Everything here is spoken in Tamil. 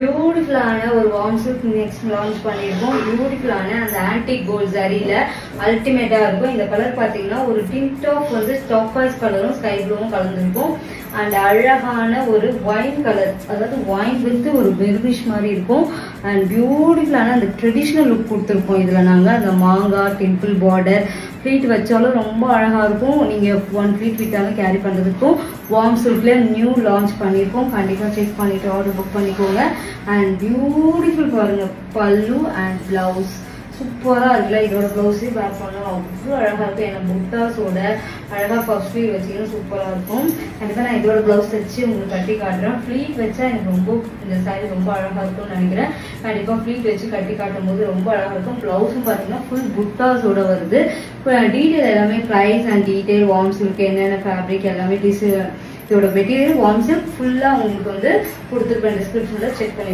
பியூட்டிஃபுல்லான ஒரு வார்ம் சில்க் நெக்ஸ்ட் லான்ச் பண்ணியிருக்கோம். பியூட்டிஃபுல்லான அந்த ஆன்டிக் கோல்ட் சரியில அல்டிமேட்டா இருக்கும். இந்த கலர் பாத்தீங்கன்னா ஒரு டிண்ட் ஆஃப் வந்து ஸ்டாப்பாய்ஸ் கலரும் ஸ்கை ப்ளூவும் கலந்துருக்கும். அண்ட் அழகான ஒரு ஒயின் கலர், அதாவது ஒயின் வித் ஒரு பெர்விஷ் மாதிரி இருக்கும். அண்ட் பியூட்டிஃபுல்லான அந்த ட்ரெடிஷ்னல் லுக் கொடுத்துருக்கோம். இதுல நாங்க அந்த மாங்காய் டெம்பிள் பார்டர் ஃப்ளீட் வச்சாலும் ரொம்ப அழகா இருக்கும். நீங்க 1 ஃப்ளீட் விட்டாலும் கேரி பண்றதுக்கும் வார்ம் சில்க்ல நியூ லான்ச் பண்ணியிருக்கோம். கண்டிப்பா செக் பண்ணிட்டு ஆர்டர் புக் பண்ணிக்கோங்க. அண்ட் பியூட்டிஃபுல் பாருங்க பல்லு அண்ட் பிளவுஸ் சூப்பரா இருக்குல்ல. இதோட பிளவுஸே பேக் பண்ணோம் அவ்வளோ அழகா இருக்கும். ஏன்னா புட்டாஸோட அழகா பஃப் ஸ்லீவ் வச்சிங்கன்னா சூப்பரா இருக்கும். கண்டிப்பா நான் இதோட பிளவுஸ் வச்சு உங்களுக்கு கட்டி காட்டுறேன். ஃப்ளீட் வச்சா எனக்கு ரொம்ப இந்த சாரி ரொம்ப அழகா இருக்கும்னு நினைக்கிறேன். கண்டிப்பா ஃப்ளீட் வச்சு கட்டி காட்டும் போது ரொம்ப அழகா இருக்கும். பிளவுஸும் பாத்தீங்கன்னா ஃபுல் புட்டாஸோட வருது. டீடைல் எல்லாமே price and detail warm silk என்னென்ன ஃபேப்ரிக் எல்லாமே இதோட மெட்டீரியல் வார்ம் சில்க் ஃபுல்லா உங்களுக்கு வந்து கொடுத்துருப்பேன் டிஸ்கிரிப்ஷன்ல செக் பண்ணி